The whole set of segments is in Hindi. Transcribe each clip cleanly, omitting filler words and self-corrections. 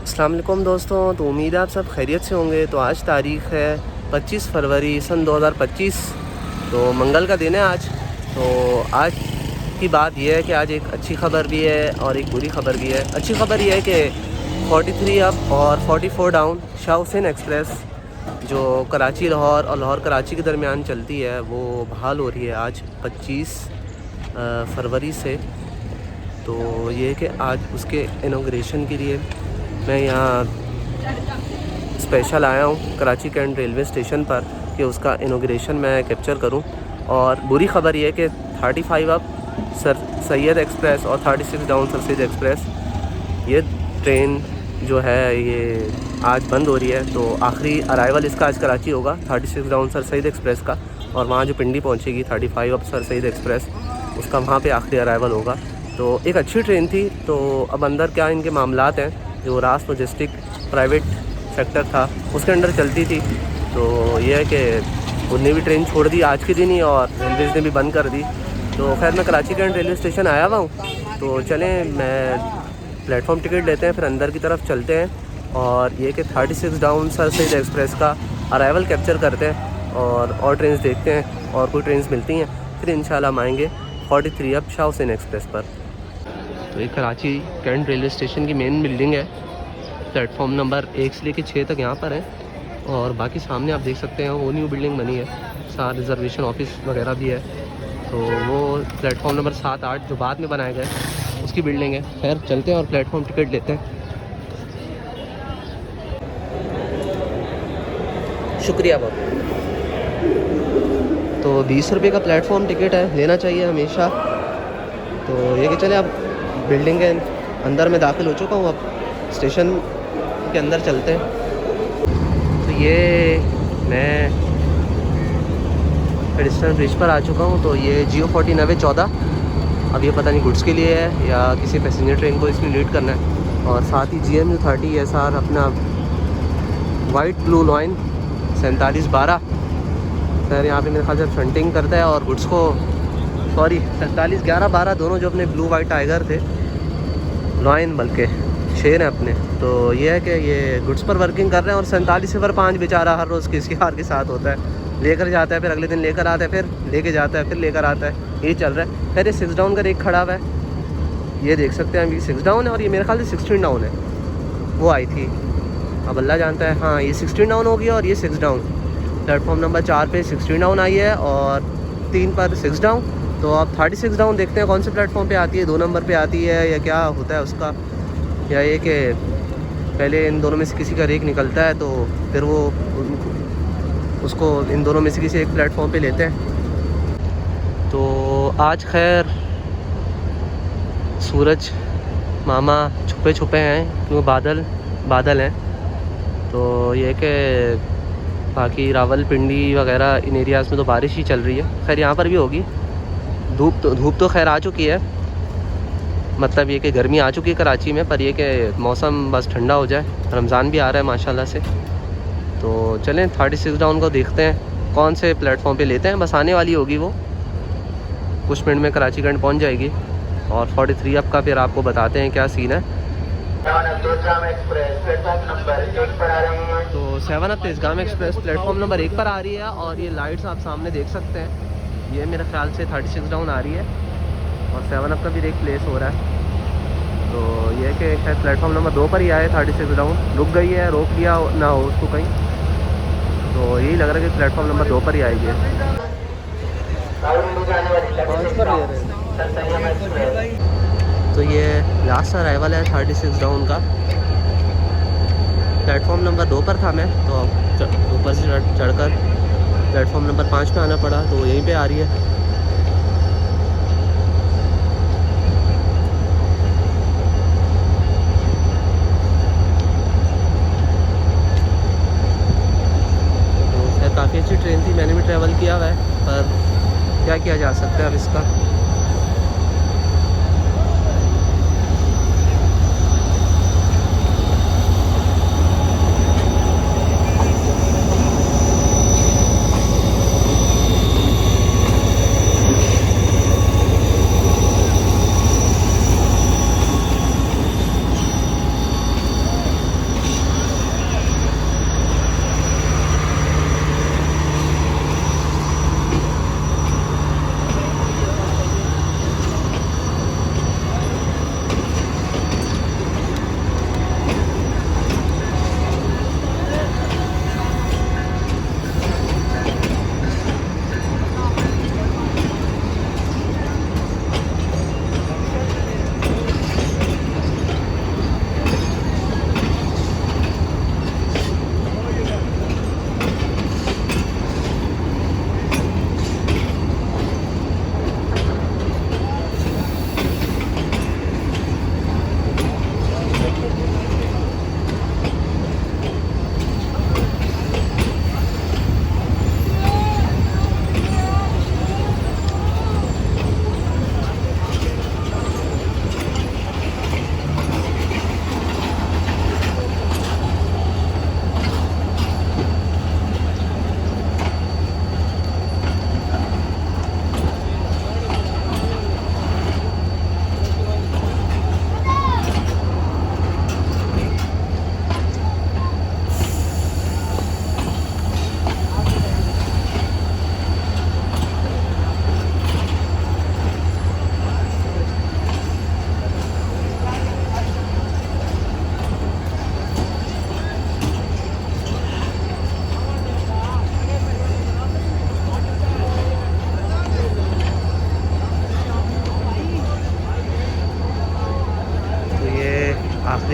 अस्सलाम वालेकुम दोस्तों, तो उम्मीद है आप सब खैरियत से होंगे। तो आज तारीख़ है 25 फरवरी सन 2025। तो मंगल का दिन है आज। तो आज की बात यह है कि आज एक अच्छी ख़बर भी है और एक बुरी ख़बर भी है। अच्छी ख़बर यह है कि 43 अप और 44 डाउन शाह हुसैन एक्सप्रेस जो कराची लाहौर और लाहौर कराची के दरमियान चलती है वो बहाल हो रही है आज 25 फरवरी से। तो ये कि आज उसके इनॉग्रेशन के लिए मैं यहाँ स्पेशल आया हूँ कराची कैंट रेलवे स्टेशन पर कि उसका इनॉग्रेशन मैं कैप्चर करूँ। और बुरी ख़बर ये है कि 35 अप सर सैयद एक्सप्रेस और 36 डाउन सर सैयद एक्सप्रेस ये ट्रेन जो है ये आज बंद हो रही है। तो आखिरी अराइवल इसका आज कराची होगा 36 डाउन सर सैयद एक्सप्रेस का, और वहाँ जो पिंडी पहुँचेगी 35 अप सर सैयद एक्सप्रेस उसका वहाँ पे आखिरी अराइवल होगा। तो एक अच्छी ट्रेन थी। तो अब अंदर क्या इनके मामलात हैं, जो रास लॉजिस्टिक प्राइवेट सेक्टर था उसके अंडर चलती थी। तो ये है कि उनने भी ट्रेन छोड़ दी आज के दिन ही और रेलवेज़ ने भी बंद कर दी। तो खैर मैं कराची कैंट रेलवे स्टेशन आया हुआ हूँ। तो चलें मैं प्लेटफॉर्म टिकट लेते हैं, फिर अंदर की तरफ चलते हैं और ये कि 36 डाउन सर सैयद एक्सप्रेस का अराइवल कैप्चर करते हैं और ट्रेन देखते हैं और कोई ट्रेन मिलती हैं फिर इंशाल्लाह हम आएँगे 43 अप शाह हुसैन एक्सप्रेस पर। तो ये कराची कैंट रेलवे स्टेशन की मेन बिल्डिंग है। प्लेटफॉर्म नंबर 1 से लेकर 6 तक यहाँ पर है, और बाकी सामने आप देख सकते हैं वो न्यू बिल्डिंग बनी है, साथ रिजर्वेशन ऑफिस वगैरह भी है। तो वो प्लेटफॉर्म नंबर 7, 8 जो बाद में बनाया गया है उसकी बिल्डिंग है। खैर चलते हैं और प्लेटफॉर्म टिकट लेते हैं। शुक्रिया बहुत। तो 20 रुपये का प्लेटफॉर्म टिकट है, लेना चाहिए हमेशा। तो ये कि चले अब बिल्डिंग के अंदर में दाखिल हो चुका हूँ, अब स्टेशन के अंदर चलते हैं। तो ये मैं पेडिस्ट्रियन ब्रिज पर आ चुका हूँ। तो ये GO 4914 अब ये पता नहीं गुड्स के लिए है या किसी पैसेंजर ट्रेन को इसमें लीड करना है। और साथ ही GMU 30 SR अपना वाइट ब्लू लाइन 4712 सर यहाँ पे मेरे ख्याल से फ्रंटिंग करता है, और गुड्स को 47 11 12 दोनों जो अपने ब्लू वाइट टाइगर थे, लाइन बल्कि शेर हैं अपने। तो ये है कि ये गुड्स पर वर्किंग कर रहे हैं और 47/5 बेचारा हर रोज़ किसी हार के साथ होता है, लेकर जाता है फिर अगले दिन लेकर आता है, फिर लेके जाता है फिर लेकर आता है, ये चल रहा है। फिर ये 6 डाउन का रेक खड़ा हुआ है, ये देख सकते हैं अभी 6 डाउन है, और ये मेरे ख्याल से 16 डाउन है वो आई थी, अब अल्लाह जानता है। हाँ ये 16 डाउन हो गया और ये 6 डाउन। प्लेटफॉर्म नंबर 4 पे 16 डाउन आई है और 3 पर 6 डाउन। तो अब 36 डाउन देखते हैं कौन से प्लेटफॉर्म पे आती है, 2 नंबर पे आती है या क्या होता है उसका, या ये कि पहले इन दोनों में से किसी का रेक निकलता है तो फिर वो उसको इन दोनों में से किसी एक प्लेटफॉर्म पे लेते हैं। तो आज खैर सूरज मामा छुपे छुपे हैं क्योंकि बादल हैं। तो ये कि बाकी रावलपिंडी वगैरह इन एरियाज़ में तो बारिश ही चल रही है। खैर यहाँ पर भी होगी, धूप तो खैर आ चुकी है, मतलब ये कि गर्मी आ चुकी है कराची में, पर ये कि मौसम बस ठंडा हो जाए। रमज़ान भी आ रहा है माशाल्लाह से। तो चलें 36 डाउन को देखते हैं कौन से प्लेटफॉर्म पे लेते हैं, बस आने वाली होगी वो, कुछ मिनट में कराची कैंट पहुंच जाएगी। और 43 अप का फिर आपको बताते हैं क्या सीन है। तो 7 up Tezgam express platform number 1 पर आ रही है, और ये लाइट्स आप सामने देख सकते हैं, ये मेरे ख्याल से 36 डाउन आ रही है और 7 अप का भी एक प्लेस हो रहा है। तो ये कि शायद प्लेटफॉर्म नंबर 2 पर ही आए 36 डाउन, रुक गई है, रोक लिया ना हो उसको कहीं, तो यही लग रहा है कि प्लेटफॉर्म नंबर 2 पर ही आएगी। तो ये लास्ट अराइवल है 36 डाउन का। प्लेटफॉर्म नंबर 2 पर था मैं, तो ऊपर से चढ़कर प्लेटफॉर्म नंबर 5 पे आना पड़ा, तो यहीं पे आ रही है। काफ़ी अच्छी ट्रेन थी, मैंने भी ट्रैवल किया हुआ है, पर क्या किया जा सकता है अब इसका।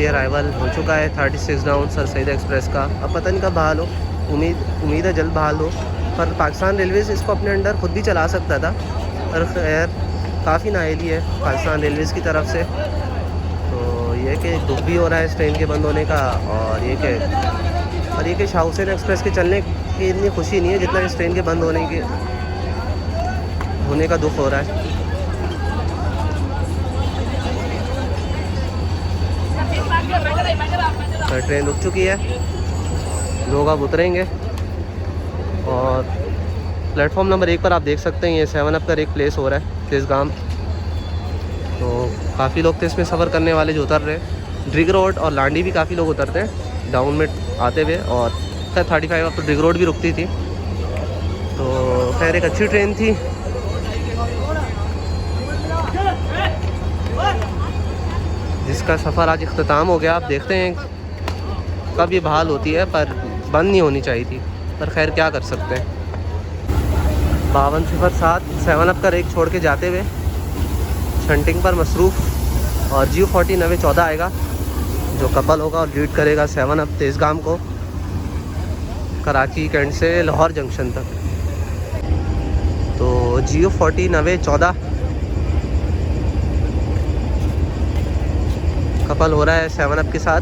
भी अराइवल हो चुका है 36 डाउन सर सईद एक्सप्रेस का। अब पता नहीं कब बहाल हो, उम्मीद है जल्द बहाल हो। पर पाकिस्तान रेलवेज़ इसको अपने अंडर खुद भी चला सकता था, पर खैर काफ़ी नाअहली है पाकिस्तान रेलवेज़ की तरफ से। तो ये कि दुख भी हो रहा है इस ट्रेन के बंद होने का, और ये कि शाह हुसैन एक्सप्रेस के चलने की इतनी खुशी नहीं है जितना इस ट्रेन के बंद होने का दुख हो रहा है। ट्रेन रुक चुकी है, लोग अब उतरेंगे। और प्लेटफॉर्म नंबर 1 पर आप देख सकते हैं ये 7 अप का एक प्लेस हो रहा है तेज़गाम। तो काफ़ी लोग थे इसमें सफ़र करने वाले जो उतर रहे। ड्रिग रोड और लांडी भी काफ़ी लोग उतरते हैं डाउन में आते हुए, और खैर 35 अब तो ड्रिग रोड भी रुकती थी। तो खैर एक अच्छी ट्रेन थी। जिसका सफ़र आज इख्तिताम हो गया। आप देखते हैं कब ये बहाल होती है, पर बंद नहीं होनी चाहिए थी, पर खैर क्या कर सकते हैं। 5207 7 अप का रेक छोड़ के जाते हुए शंटिंग पर मसरूफ़, और GU40 9014 आएगा जो कपल होगा और लीड करेगा 7 अप तेज़गाम को कराची कैंट से लाहौर जंक्शन तक। तो GU40 9014 कपल हो रहा है 7 अप के साथ।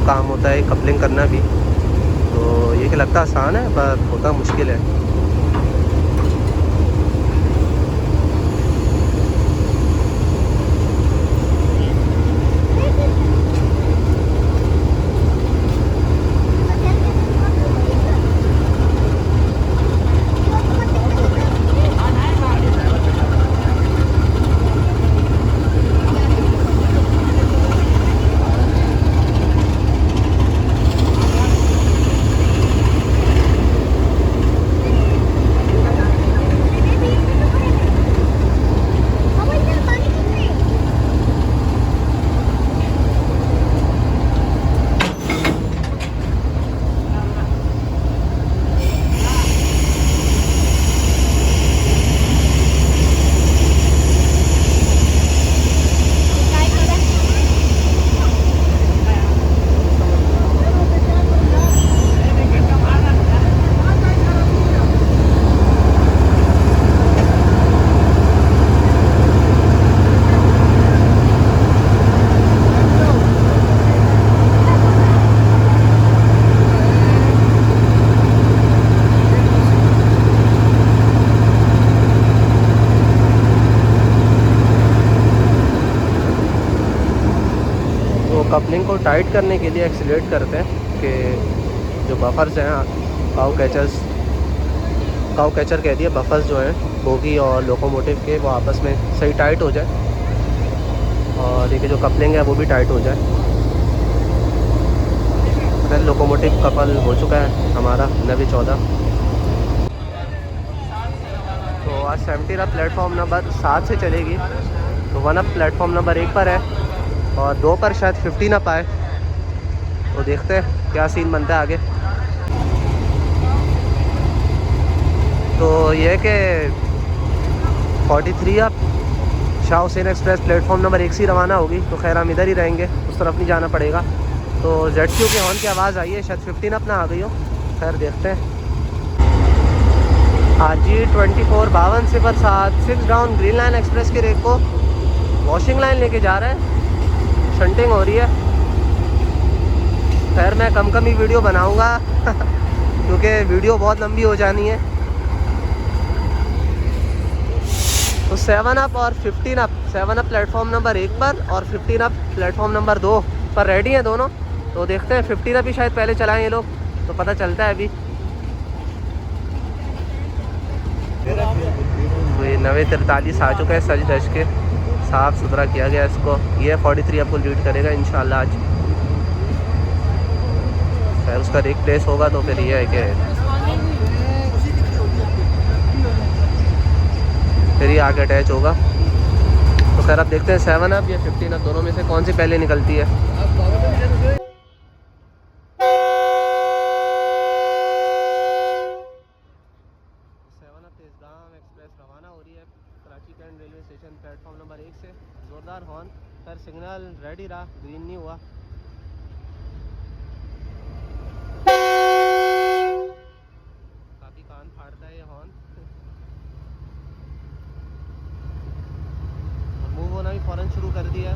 काम होता है कपलिंग करना भी। तो ये कि लगता आसान है पर होता मुश्किल है। कपलिंग को टाइट करने के लिए एक्सीलरेट करते हैं कि जो बफर्स हैं काउ कैचर कह दिए, बफर्स जो हैं बोगी और लोकोमोटिव के वो आपस में सही टाइट हो जाए, और ये जो कपलिंग है वो भी टाइट हो जाए। फिर लोकोमोटिव कपल हो चुका है हमारा 9014। तो आज 70 अप प्लेटफॉर्म नंबर 7 से चलेगी। तो 1 अप प्लेटफॉर्म नंबर 1 पर है और 2 पर शायद 15 अप आए। तो देखते हैं क्या सीन बनता है आगे। तो ये कि 43 up Shah Hussain express platform number 1 से रवाना होगी। तो खैर हम इधर ही रहेंगे, उस तरफ नहीं जाना पड़ेगा। तो ZQ के हॉर्न की आवाज़ आई है, शायद 15 अप ना आ गई हो। खैर देखते हैं। RG24 5207 6 down green line express के रेक को वॉशिंग लाइन लेके जा रहा है। शंटिंग हो रही है। खैर मैं कम ही वीडियो बनाऊंगा क्योंकि वीडियो बहुत लंबी हो जानी है। तो 7 अप और 15 अप, 7 अप प्लेटफॉर्म नंबर 1 पर और 15 अप प्लेटफॉर्म नंबर 2 पर रेडी हैं दोनों। तो देखते हैं 15 अप ही शायद पहले चलाएं ये लोग, तो पता चलता है अभी। तो ये 9043 आ चुका है सज धज के साफ़ सुथरा किया गया इसको। ये 43 आपको लीड करेगा इंशाल्लाह आज। फिर उसका रिप्लेस होगा तो फिर ये है कि फिर ये आगे अटैच होगा। तो खैर आप देखते हैं 7 अप या 15 अप दोनों में से कौन सी पहले निकलती है। 7 अप तेज़गाम एक्सप्रेस रवाना हो रही है Karachi cantt railway station platform number 1 से। ज़ोरदार हॉर्न, खैर सिग्नल रेड ही रहा, ग्रीन नहीं हुआ। काफ़ी कान फाड़ता है ये हॉर्न। मूव होना भी फ़ौरन शुरू कर दिया।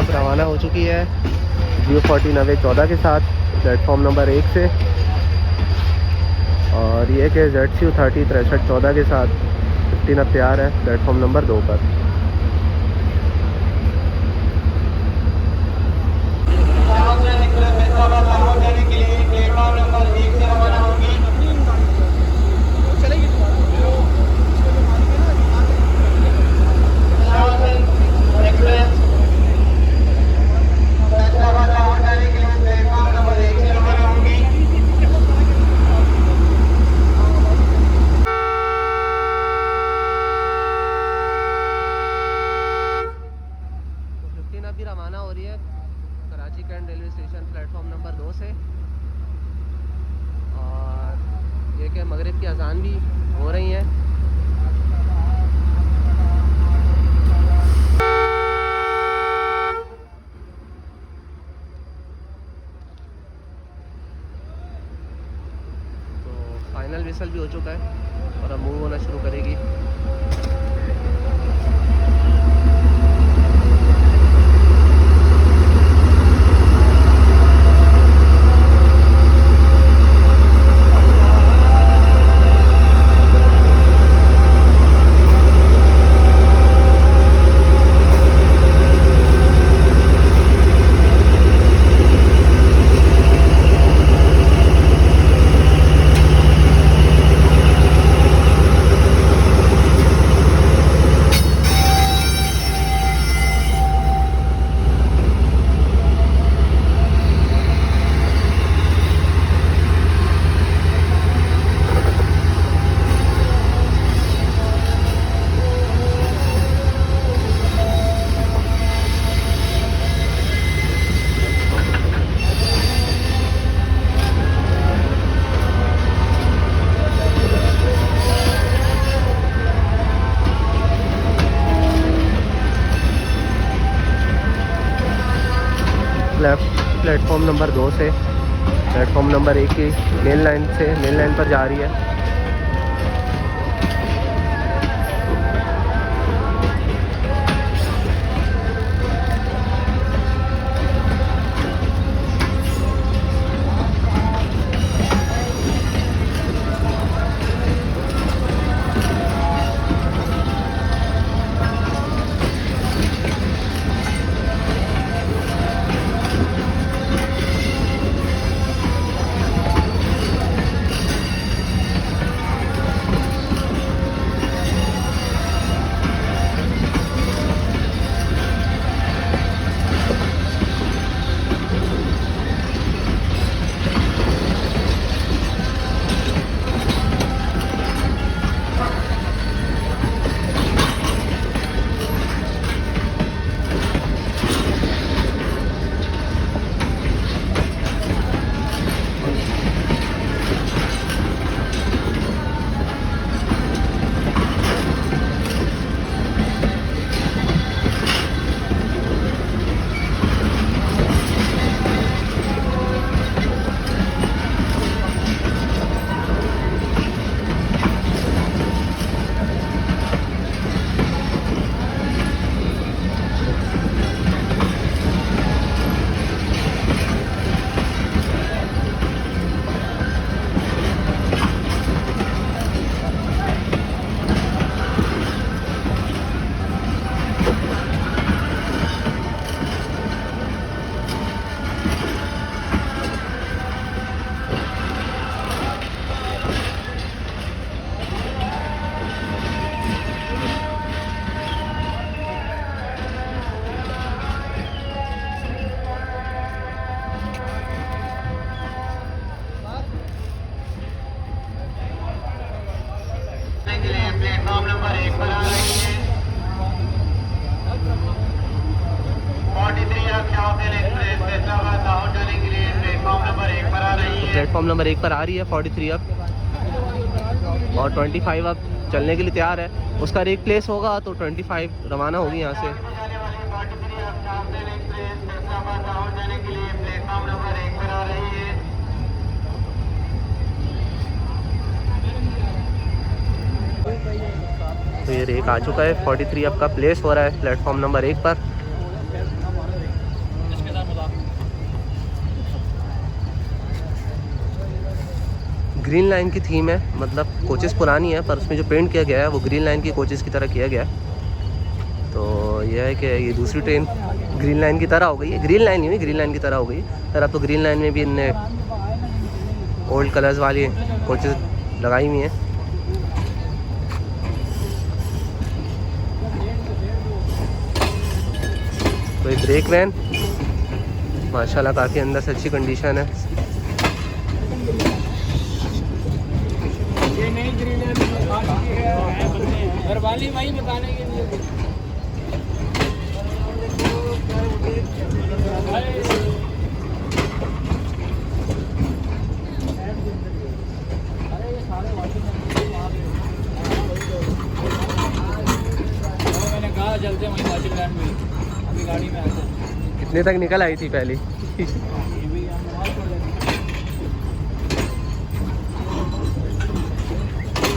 रवाना हो चुकी है G14 नवे 14 के साथ प्लेटफॉर्म नंबर 1 से। और ये कि ZCU 30 63 14 के साथ 15 अब तैयार है प्लेटफॉर्म नंबर 2 पर। अभी रवाना हो रही है Karachi cantt railway station platform number 2 से। और देखिए मगरिब की अजान भी हो रही है। तो फाइनल विसल भी हो चुका है और अब मूव होना शुरू करेगी। प्लेटफॉर्म नंबर 2 से प्लेटफॉर्म नंबर 1 की मेन लाइन पर जा रही है। प्लेटफॉर्म नंबर 1 पर आ रही है 43 आप शाहपुर एक्सप्रेस फैसलाबाद लाहौर जाने के लिए प्लेटफॉर्म नंबर 1 पर आ रही है। प्लेटफॉर्म नंबर 1 पर आ रही है 43 अब, और 25 अब चलने के लिए तैयार है। उसका एक प्लेस होगा तो 25 रवाना होगी यहाँ से। तो ये रेक आ चुका है, 43 अब का प्लेस हो रहा है प्लेटफॉर्म नंबर 1 पर। ग्रीन लाइन की थीम है, मतलब कोचेस पुरानी है पर उसमें जो पेंट किया गया है वो ग्रीन लाइन की कोचेस की तरह किया गया है। तो यह है कि ये दूसरी ट्रेन ग्रीन लाइन की तरह हो गई है, ग्रीन लाइन ही नहीं ग्रीन लाइन की तरह हो गई है। पर अब तो ग्रीन लाइन में भी इनने ओल्ड कलर्स वाली कोचेस लगाई हुई हैं। तो ये ब्रेक वैन माशाल्लाह काफ़ी अंदर से अच्छी कंडीशन है। ये नई ग्रीन लाइन घर वाली वही बताने के लिए मैंने कहा चलते वहीं वॉशिंग लैंड में, अभी गाड़ी में आते। कितने तक निकल आई थी पहली?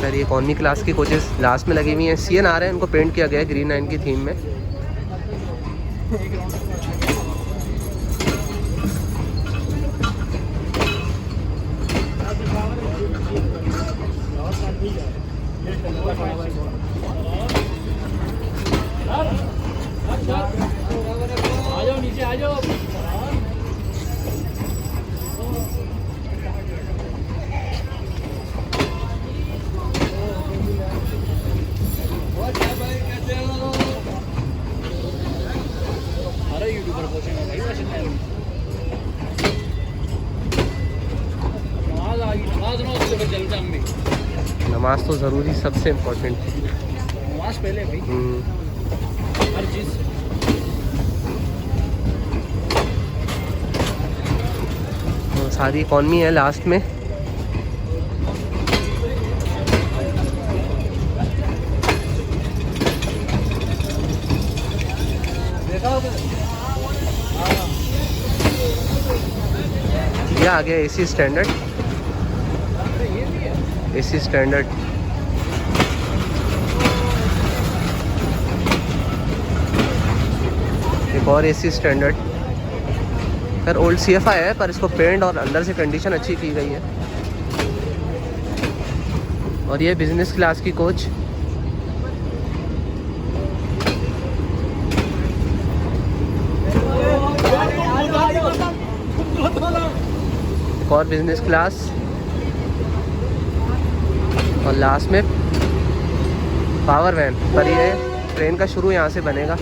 सर ये इकॉनमी क्लास की कोचेस लास्ट में लगी हुई हैं। CN आ रहे हैं, उनको पेंट किया गया है ग्रीन 9 की थीम में। आ जाओ नीचे आ जाओ। अरे यूट्यूबर पहुंचेंगे भाई वॉशिंग लैंड। नमाज आ गई, नमाज ना उसके बाद चलते हम भी। नमाज तो ज़रूरी, सबसे इम्पोर्टेंट। नमाज पहले भाई हर चीज़। तो सारी इकॉनमी है लास्ट में। ये आ गया AC स्टैंडर्ड। AC स्टैंडर्ड एक और AC स्टैंडर्ड। खैर ओल्ड CFI है, पर इसको पेंट और अंदर से कंडीशन अच्छी की गई है। और ये बिजनेस क्लास की कोच। एक और बिजनेस क्लास। और लास्ट में पावर वैन। पर ये ट्रेन का शुरू यहाँ से बनेगा।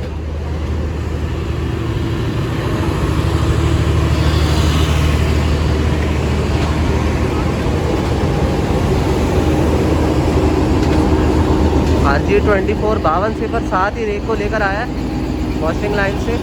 RG24 5207 ही रेक को लेकर आया है वॉशिंग लाइन से।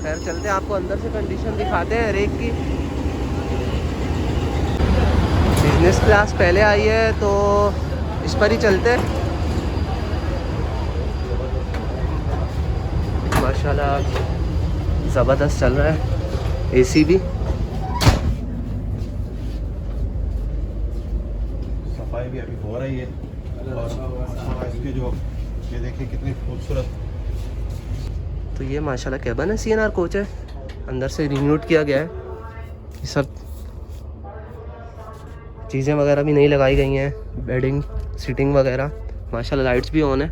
खैर चलते हैं, आपको अंदर से कंडीशन दिखाते हैं रेक की। बिजनेस क्लास पहले आई है तो इस पर ही चलते हैं। माशाल्लाह ज़बरदस्त चल रहा है। AC भी। सफाई भी अभी हो रही है। और इसके जो ये देखिए कितनी खूबसूरत। तो ये माशाल्लाह कैबन है, CNR कोच है। अंदर से रिन्यूट किया गया है। ये सब चीज़ें वगैरह भी नई लगाई गई हैं, बेडिंग सीटिंग वगैरह। माशाल्लाह लाइट्स भी ऑन है,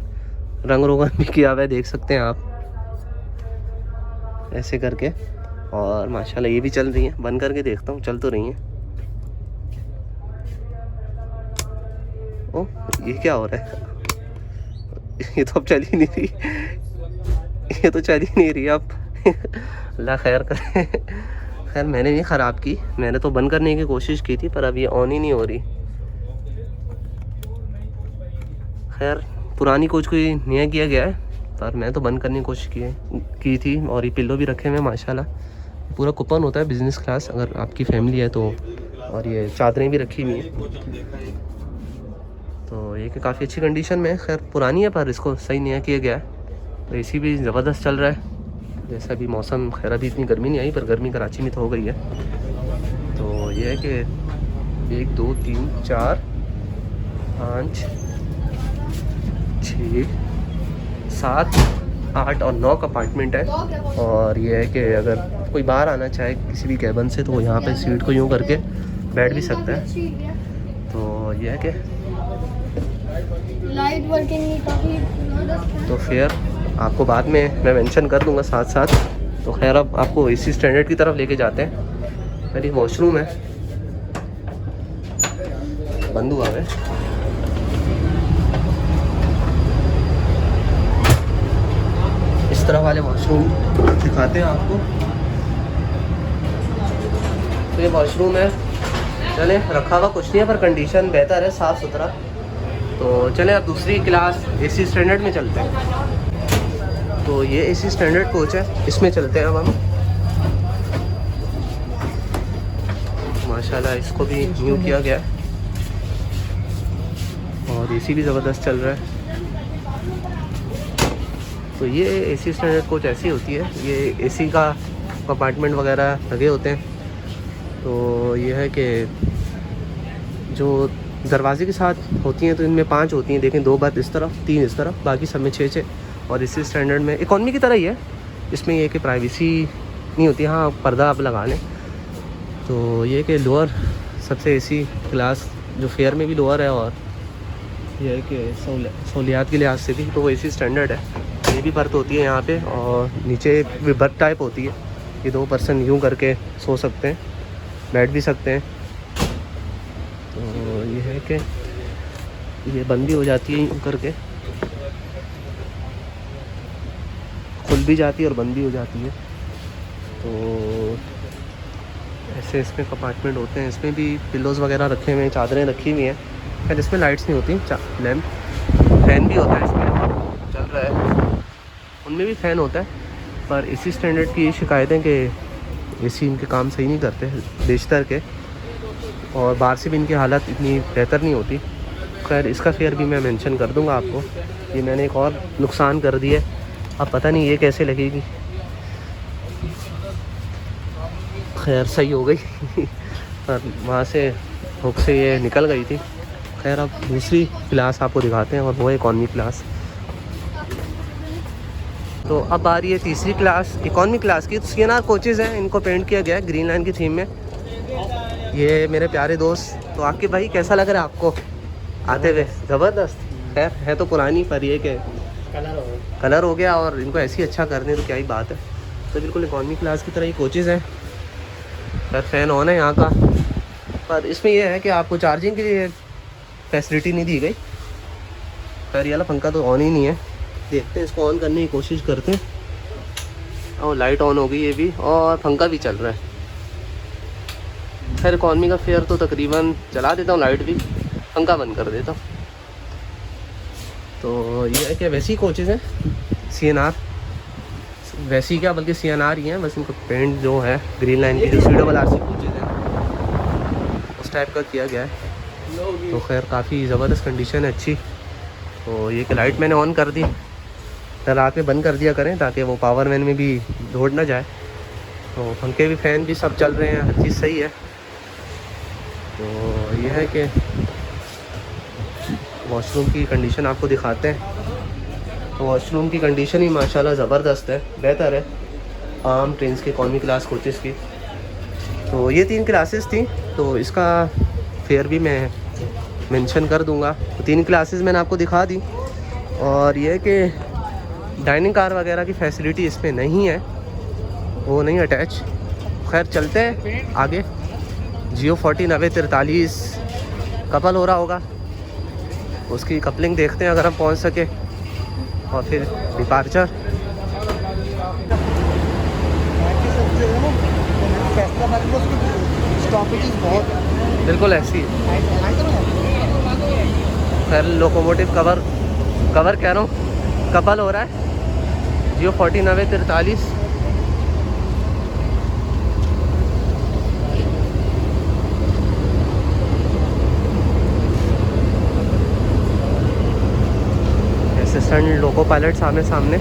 रंग रोगन भी किया हुआ है, देख सकते हैं आप ऐसे करके। और माशाल्लाह ये भी चल रही है। बंद करके देखता हूँ, चल तो रही हैं। ओह ये क्या हो रहा है? ये तो अब चल ही नहीं रही। ये तो चल ही नहीं रही अब। अल्लाह खैर करे। खैर मैंने नहीं ख़राब की, मैंने तो बंद करने की कोशिश की थी, पर अब ये ऑन ही नहीं हो रही। खैर पुरानी कोच को ये नया किया गया है, पर मैं तो बंद करने की कोशिश की थी। और ये पिल्लो भी रखे हुए हैं माशाल्लाह। पूरा कूपन होता है बिज़नेस क्लास अगर आपकी फैमिली है तो। और ये चादरें भी रखी हुई हैं, तो ये कि काफ़ी अच्छी कंडीशन में है। खैर पुरानी है पर इसको सही नया किया गया है। तो AC भी ज़बरदस्त चल रहा है। जैसा भी मौसम, खैर अभी इतनी गर्मी नहीं आई, पर गर्मी कराची में तो हो गई है। तो ये है कि 1 2 3 4 5 6 7 8 और 9 का अपार्टमेंट है। और ये है कि अगर कोई बाहर आना चाहे किसी भी कैबन से तो यहाँ पे सीट को यूँ करके बैठ भी सकता है। तो ये है कि लाइट वर्किंग काफ़ी। तो फिर आपको बाद में मैं मेंशन कर दूंगा साथ साथ। तो खैर अब आपको AC स्टैंडर्ड की तरफ लेके जाते हैं। मेरी वॉशरूम है, बंद हुआ है। इस तरह वाले वॉशरूम दिखाते हैं आपको। तो ये वॉशरूम है, चले रखा हुआ कुछ नहीं है पर कंडीशन बेहतर है, साफ़ सुथरा। तो तो चलें अब दूसरी क्लास AC स्टैंडर्ड में चलते हैं। तो ये AC स्टैंडर्ड कोच है, इसमें चलते हैं अब हम। माशाल्लाह इसको भी न्यू किया गया है और AC भी ज़बरदस्त चल रहा है। तो ये AC स्टैंडर्ड कोच ऐसी होती है, ये AC का कंपार्टमेंट वगैरह लगे होते हैं। तो ये है कि जो दरवाजे के साथ होती हैं तो इनमें 5 होती हैं, देखें 2 बात इस तरफ 3 इस तरफ, बाकी सब में 6 और इसी स्टैंडर्ड में इकॉनमी की तरह ही है। इसमें ये कि प्राइवेसी नहीं होती, हाँ पर्दा आप लगा लें। तो ये कि लोअर सबसे AC क्लास जो फेयर में भी लोअर है और ये है कि सहूलियात के लिहाज से भी तो वो AC स्टैंडर्ड है। ये भी बर्थ होती है यहाँ पे और नीचे भी बर्थ टाइप होती है, ये 2 पर्सन यूँ करके सो सकते हैं, बैठ भी सकते हैं। तो ये है कि ये बंद भी हो जाती है यूँ करके, खुल भी जाती है और बंद भी हो जाती है। तो ऐसे इसमें कंपार्टमेंट होते हैं, इसमें भी पिलोज़ वगैरह रखे हुए हैं, चादरें रखी हुई हैं। खैर इसमें लाइट्स नहीं होती, लैम्प फैन भी होता है इसमें और चल रहा है, उनमें भी फ़ैन होता है। पर AC स्टैंडर्ड की ये शिकायत है कि AC इनके काम सही नहीं करते बेशतर के, और बाहर से भी इनकी हालत इतनी बेहतर नहीं होती। खैर इसका फेयर भी मैं मेंशन कर दूंगा आपको। ये मैंने एक और नुकसान कर दिया, अब पता नहीं ये कैसे लगेगी। खैर सही हो गई पर वहाँ से हुक से ये निकल गई थी। खैर अब दूसरी क्लास आपको दिखाते हैं और वो है इकॉनमी क्लास। तो अब आ रही है तीसरी क्लास इकॉनमी क्लास की। CNR कोचेज़ हैं, इनको पेंट किया गया है ग्रीन लाइन की थीम में। ये मेरे प्यारे दोस्त, तो आपके भाई कैसा लग रहा है आपको आते हुए? ज़बरदस्त। खैर है तो पुरानी, पर ये कि कलर हो गया और इनको ऐसे ही अच्छा कर दें तो क्या ही बात है। तो बिल्कुल इकॉनमी क्लास की तरह ही कोचेज़ हैं। खैर फ़ैन ऑन है यहाँ का, पर इसमें यह है कि आपको चार्जिंग के लिए फैसिलिटी नहीं दी गई। खैर ये वाला पंखा तो ऑन ही नहीं है, देखते हैं इसको ऑन करने की कोशिश करते हैं। और लाइट ऑन हो गई ये भी और पंखा भी चल रहा है। खैर इकॉनमी का फेयर तो तकरीबन चला देता हूँ, लाइट भी, पंखा बंद कर देता हूँ। तो ये है कि वैसी कोचेज़ हैं CNR, वैसी क्या बल्कि CNR ही हैं, बस इनको पेंट जो है ग्रीन लाइन की जो CRRC कोचेज़ हैं उस टाइप का किया गया है। तो खैर काफ़ी ज़बरदस्त कंडीशन है, अच्छी। तो ये कि लाइट मैंने ऑन कर दी, रात में बंद कर दिया करें ताकि वो पावर मैन में भी दौड़ ना जाए। तो पंखे भी फ़ैन भी सब चल रहे हैं, हर चीज़ सही है। तो ये है कि वॉशरूम की कंडीशन आपको दिखाते हैं। तो वॉशरूम की कंडीशन ही माशाल्लाह ज़बरदस्त है, बेहतर है आम ट्रेन्स की इकॉनमी क्लास कोचेज़ की। तो ये 3 क्लासेस थी, तो इसका फेयर भी मैं मेंशन कर दूंगा। तो 3 क्लासेस मैंने आपको दिखा दी। और ये कि डाइनिंग कार वगैरह की फैसिलिटी इसमें नहीं है, वो नहीं अटैच। खैर चलते हैं आगे। Jio 40 90 43 कपल हो रहा होगा, उसकी कपलिंग देखते हैं अगर हम पहुंच सके, और फिर डिपार्चर। बिल्कुल ऐसी है। खैर लोकोमोटिव कवर कह रहा हूँ, कपल हो रहा है Jio 40 90 43। असिस्टेंट लोको पायलट सामने सामने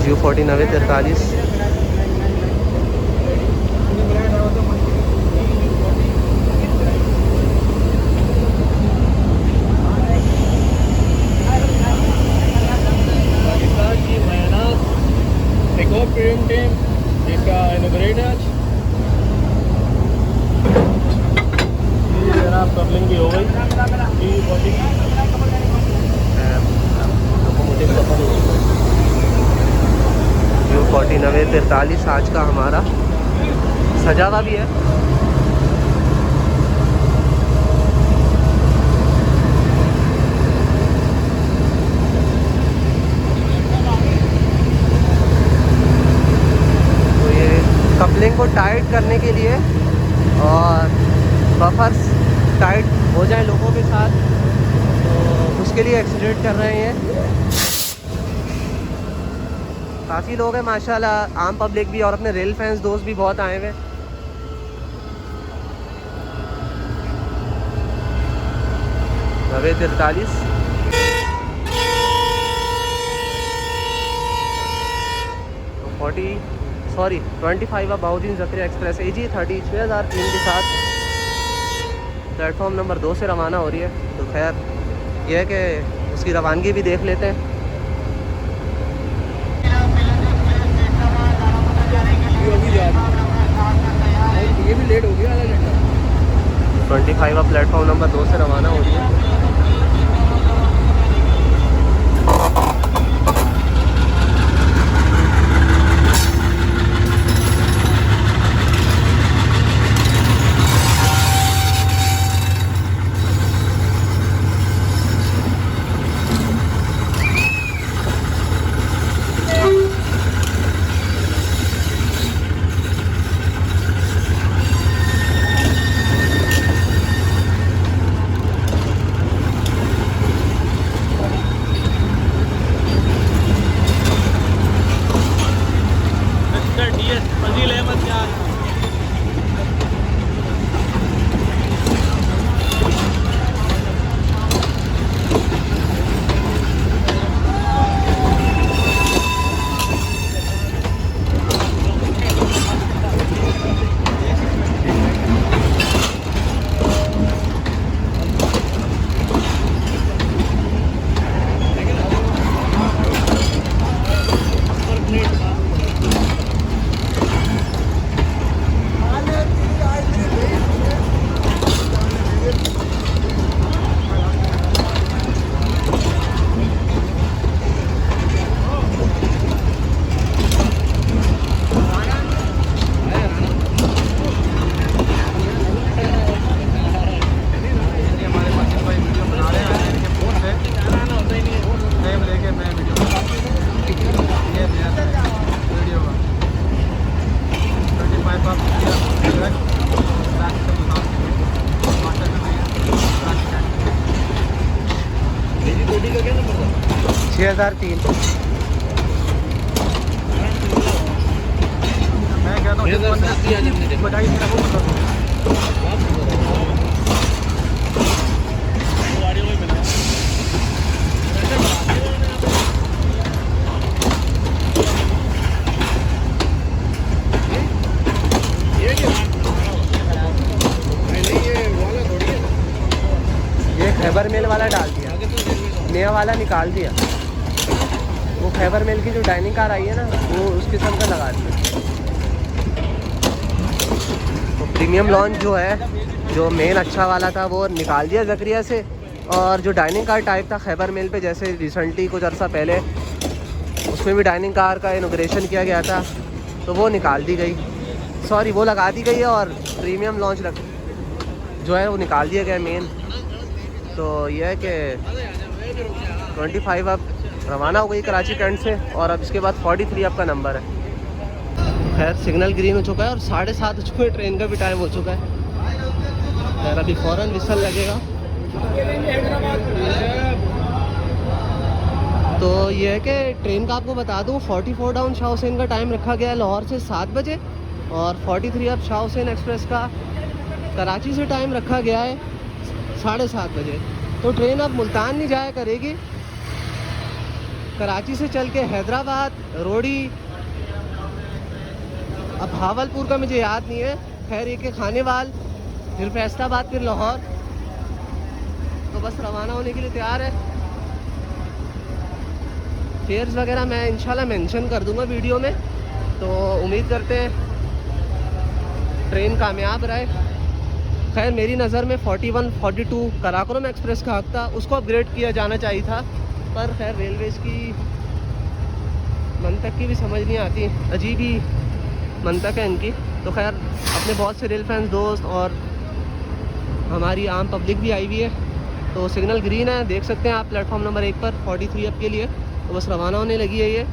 Jio 40 90 43। एक और प्रीमियम टीम जिसका इनोग्रेट है आज। जनाब कपलिंग भी हो गई। Jio 40 90 43 आज का हमारा सजा हुआ भी है। तो ये कपलिंग को टाइट करने के लिए और बफर्स टाइट हो जाए लोगों के साथ, तो उसके लिए एक्सीडेंट कर रहे हैं। काफ़ी लोग हैं माशाल्लाह, आम पब्लिक भी और अपने रेल फैंस दोस्त भी बहुत आए हुए। नवे 43 25 अबाउद्दीन ज़करिया एक्सप्रेस AG 30 6003 के साथ प्लेटफॉर्म नंबर 2 से रवाना हो रही है। तो खैर यह है कि उसकी रवानगी भी देख लेते हैं। ये भी लेट हो गया आधा घंटा। 25 अब प्लेटफॉर्म नंबर 2 से रवाना हो रही है। फजील अहमद क्या 6003 मैं कहता हूँ बधाई मेरा वो मतलब ये खैबर मेल वाला डाल दिया, नया वाला निकाल दिया। वो खैबर मेल की जो डाइनिंग कार आई है ना, वो उस किस्म का लगा दिया। तो प्रीमियम लॉन्च जो है, जो मेन अच्छा वाला था वो निकाल दिया ज़करिया से, और जो डाइनिंग कार टाइप था खैबर मेल पे, जैसे रिसेंटली कुछ अर्सा पहले उसमें भी डाइनिंग कार का इनॉग्रेशन किया गया था, तो वो निकाल दी गई, सॉरी वो लगा दी गई है, और प्रीमियम लॉन्च जो है वो निकाल दिया गया मेन। तो यह है कि 25 अब रवाना हो गई कराची कैंट से, और अब इसके बाद 43 आपका नंबर है। खैर सिग्नल ग्रीन हो चुका है और 7:30 हो चुके हैं, ट्रेन का भी टाइम हो चुका है। खैर अभी फ़ौरन विसल लगेगा। तो ये है कि ट्रेन का आपको बता दूं, 44 डाउन शाह हुसैन का टाइम रखा गया है लाहौर से 7 बजे, और 43 अब शाह हुसैन एक्सप्रेस का कराची से टाइम रखा गया है 7:30 बजे। तो ट्रेन अब मुल्तान नहीं जाया करेगी, कराची से चल के हैदराबाद, रोडी, अब भावलपुर का मुझे याद नहीं है, खैर एक खानेवाल, फिर फैसलाबाद, फिर लाहौर। तो बस रवाना होने के लिए तैयार है। फेयर्स वगैरह मैं इंशाल्लाह मेंशन कर दूंगा वीडियो में। तो उम्मीद करते हैं ट्रेन कामयाब रहे। खैर मेरी नज़र में 41 42 कराकोरम एक्सप्रेस का हक था, उसको अपग्रेड किया जाना चाहिए था, पर खैर रेलवेज़ की मंतक की भी समझ नहीं आती, अजीब ही मंतक है इनकी। तो खैर अपने बहुत से रेल फैंस दोस्त और हमारी आम पब्लिक भी आई हुई है। तो सिग्नल ग्रीन है, देख सकते हैं आप प्लेटफॉर्म नंबर 1 पर 43 अब के लिए। तो बस रवाना होने लगी है ये,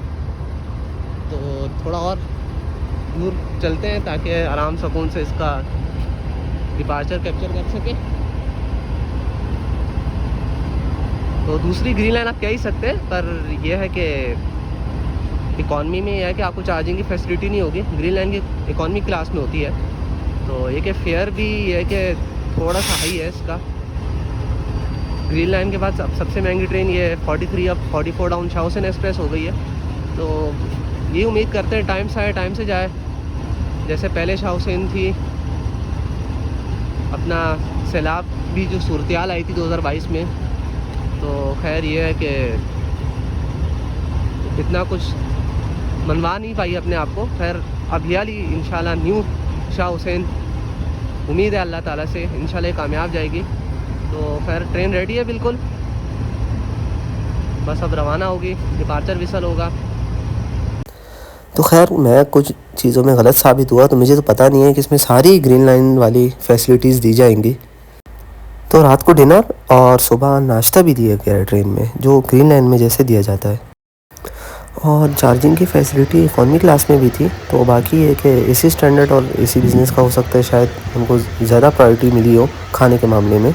तो थोड़ा और दूर चलते हैं ताकि आराम सुकून से इसका डिपार्चर कैप्चर कर सके। तो दूसरी ग्रीन लाइन आप कह ही सकते हैं, पर यह है कि इकॉनमी में यह है कि आपको चार्जिंग की फैसिलिटी नहीं होगी। ग्रीन लाइन की इकॉनमी क्लास में होती है। तो ये कि फेयर भी यह है कि थोड़ा सा हाई है इसका। ग्रीन लाइन के बाद सबसे महंगी ट्रेन ये 43 अब 44 डाउन शाओसेन एक्सप्रेस हो गई है। तो ये उम्मीद करते हैं टाइम से आए टाइम से जाए। जैसे पहले शाओसेन थी, अपना सैलाब भी जो सूरत आई थी 2022 में, तो खैर ये है कि इतना कुछ मनवा नहीं पाई अपने आप को। खैर अब याली इंशाल्लाह न्यू शाओसेन, उम्मीद है अल्लाह ताला से इंशाल्लाह कामयाब जाएगी। तो खैर ट्रेन रेडी है बिल्कुल, बस अब रवाना होगी, डिपार्चर विसल होगा। तो खैर मैं कुछ चीज़ों में गलत साबित हुआ, तो मुझे तो पता नहीं है कि इसमें सारी ग्रीन लाइन वाली फैसिलिटीज़ दी जाएंगी। तो रात को डिनर और सुबह नाश्ता भी दिया गया है ट्रेन में, जो ग्रीन लाइन में जैसे दिया जाता है। और चार्जिंग की फैसिलिटी इकॉनमी क्लास में भी थी। तो बाकी ये कि एसी स्टैंडर्ड और एसी बिज़नेस का हो सकता है शायद उनको ज़्यादा प्रायोरिटी मिली हो खाने के मामले में।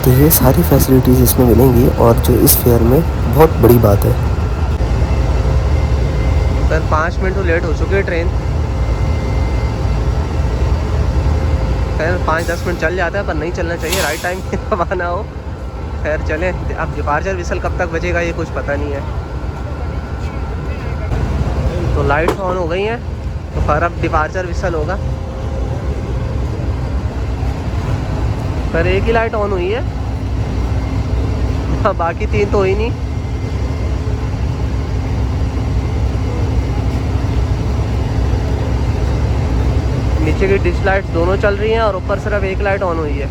तो ये सारी फैसिलिटीज़ इसमें मिलेंगी और जो इस फेयर में बहुत बड़ी बात है। सर 5 मिनट तो लेट हो चुकी है ट्रेन। खैर 5-10 मिनट चल जाता है, पर नहीं चलना चाहिए, राइट टाइम पे रवाना हो। खैर चलें, अब डिपार्चर विसल कब तक बजेगा ये कुछ पता नहीं है। तो लाइट्स ऑन हो गई हैं, तो फिर अब डिपार्चर विसल होगा। पर एक ही लाइट ऑन हुई है, बाकी 3 तो हुई नहीं। नीचे की डिश लाइट्स दोनों चल रही हैं और ऊपर सिर्फ एक लाइट ऑन हुई है।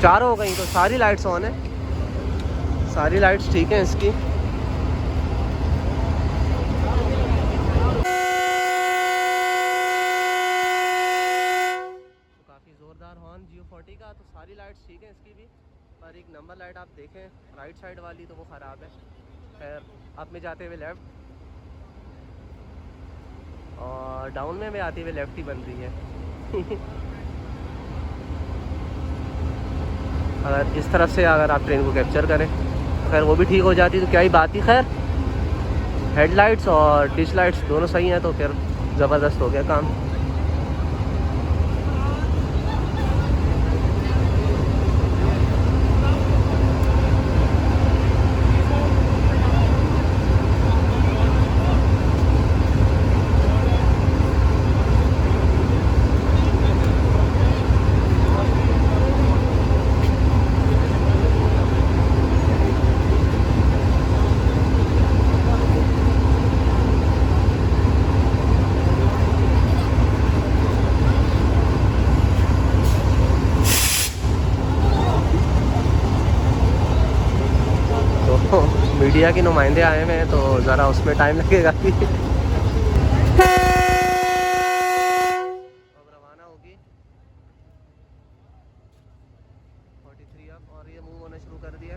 4 हो गई, तो सारी लाइट्स ऑन है, सारी लाइट्स ठीक हैं इसकी। G40 का, तो सारी लाइट्स ठीक है इसकी भी। पर एक नंबर लाइट आप देखें राइट साइड वाली, तो वो ख़राब है। खैर अप में जाते हुए लेफ़्ट और डाउन में आते हुए लेफ़्ट ही बन रही है। अगर इस तरफ से अगर आप ट्रेन को कैप्चर करें तो खैर वो भी ठीक हो जाती, तो क्या ही बात थी। खैर हेडलाइट्स और डिश लाइट्स दोनों सही हैं, तो फिर ज़बरदस्त हो गया काम। मीडिया के नुमाइंदे आए हुए हैं, तो ज़रा उसमें टाइम लगेगा। अब रवाना होगी 43 अब, और ये मूव होना शुरू कर दिया।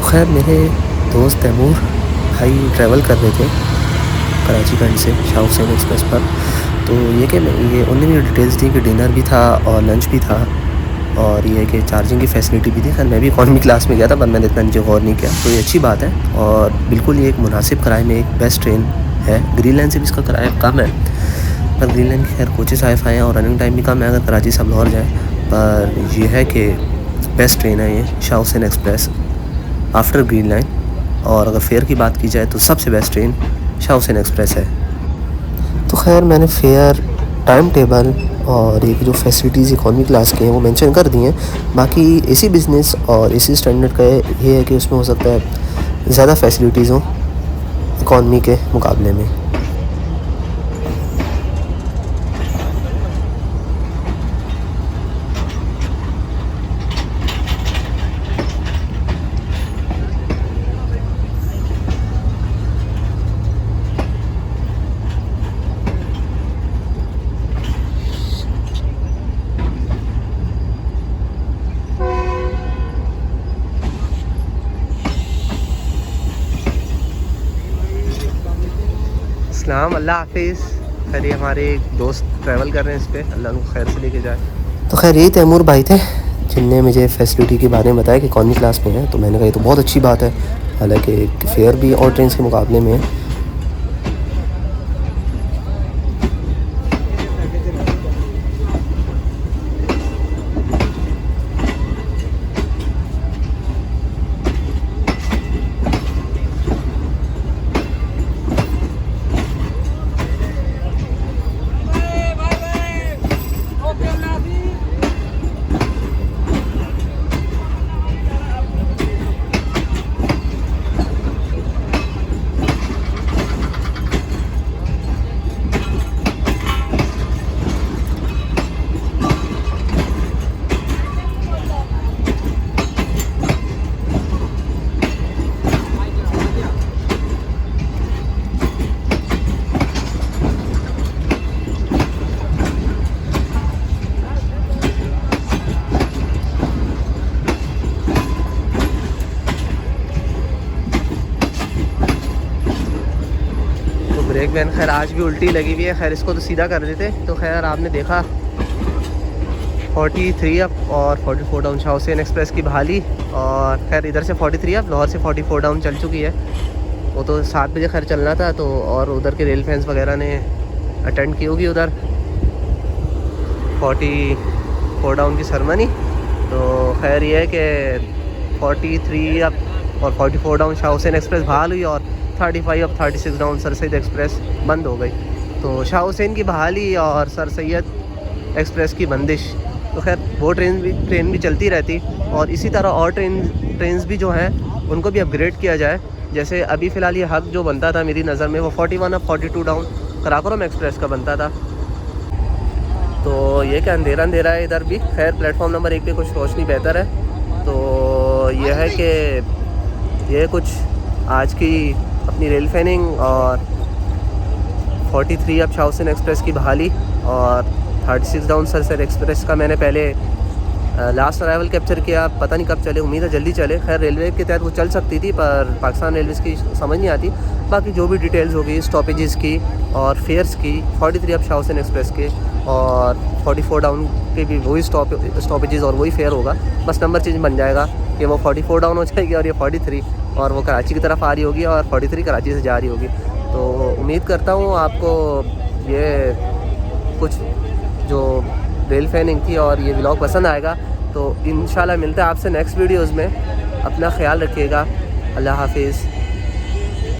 खैर मेरे दोस्त तैमूर भाई ट्रैवल कर रहे थे कराची कंड से शाओसेन एक्सप्रेस पर। तो ये कि ये उन्होंने मुझे डिटेल्स दी कि डिनर भी था और लंच भी था, और ये कि चार्जिंग की फैसिलिटी भी थी। खैर मैं भी इकॉनमी क्लास में गया था, पर मैंने इतना नीचे गौर नहीं किया। तो ये अच्छी बात है, और बिल्कुल ये एक मुनासिब किराए में एक बेस्ट ट्रेन है। ग्रीन लाइन से भी इसका किराया कम है, पर ग्रीन लाइन की खैर कोचेस हाई-फाई हैं और रनिंग टाइम भी कम है अगर कराची से लाहौर जाए। पर ये है कि बेस्ट ट्रेन है ये शाओसेन एक्सप्रेस आफ्टर ग्रीन लाइन। और अगर फेयर की बात की जाए तो सबसे बेस्ट ट्रेन शाओसेन एक्सप्रेस है। तो खैर मैंने फेयर टाइम टेबल और एक जो फैसिलिटीज़ इकॉनमी क्लास के हैं वो मेंशन कर दी हैं। बाकी एसी बिज़नेस और एसी स्टैंडर्ड का ये है कि उसमें हो सकता है ज़्यादा फैसिलिटीज़ हों इकॉनमी के मुकाबले में। इस्लाम, अल्लाह हाफिज़। खैर ये हमारे एक दोस्त ट्रैवल कर रहे हैं इस पर, अल्लाह उनको खैर से लेके जाए। तो खैर यही तैमूर भाई थे जिनने मुझे फैसिलिटी के बारे में बताया कि इकॉनमी क्लास में है। तो मैंने कहा ये तो बहुत अच्छी बात है, हालांकि फेयर भी और ट्रेन के मुकाबले में है। ब्रेक वैन खैर आज भी उल्टी लगी हुई है। खैर इसको तो सीधा कर देते। तो खैर आपने देखा 43 अप और 44 डाउन शाह हुसैन एक्सप्रेस की बहाली। और खैर इधर से 43 अप, लाहौर से 44 डाउन चल चुकी है। वो तो 7 बजे खैर चलना था, तो और उधर के रेल फैंस वगैरह ने अटेंड की होगी उधर 44 डाउन की सरमनी। तो खैर ये है कि 43 अप और 44 डाउन शाह हुसैन एक्सप्रेस बहाल हुई और 35 up 36 down sir Syed express बंद हो गई। तो शाह हुसैन की बहाली और सर सैयद एक्सप्रेस की बंदिश। तो खैर वो ट्रेन भी चलती रहती और इसी तरह और ट्रेन्स भी जो हैं उनको भी अपग्रेड किया जाए। जैसे अभी फ़िलहाल ये हक जो बनता था मेरी नज़र में वो 41 अप 42 डाउन कराकोरम एक्सप्रेस का बनता था। तो ये क्या अंधेरा है इधर भी। खैर प्लेटफॉर्म नंबर 1 पे कुछ रोशनी बेहतर है। तो यह है कि ये कुछ आज की अपनी रेल फैनिंग और 43 अप शाह हुसैन एक्सप्रेस की बहाली और 36 डाउन सर सैयद एक्सप्रेस का मैंने पहले लास्ट अराइवल कैप्चर किया। पता नहीं कब चले, उम्मीद है जल्दी चले। खैर रेलवे के तहत वो चल सकती थी पर पाकिस्तान रेलवेज़ की समझ नहीं आती। बाकी जो भी डिटेल्स होगी स्टॉपेजेस की और फेयर्स की 43 अप शाह हुसैन एक्सप्रेस के और 44 डाउन के भी वही स्टॉपेजेस और वही फेयर होगा। बस नंबर चेंज बन जाएगा कि वो 44 डाउन हो जाएगी और ये 43 और वो कराची की तरफ आ रही होगी और 43 कराची से जा रही होगी। तो उम्मीद करता हूँ आपको ये कुछ जो रेल फैनिंग थी और ये व्लॉग पसंद आएगा। तो इंशाल्लाह मिलते हैं आपसे नेक्स्ट वीडियोज़ में। अपना ख्याल रखिएगा। अल्लाह हाफिज़।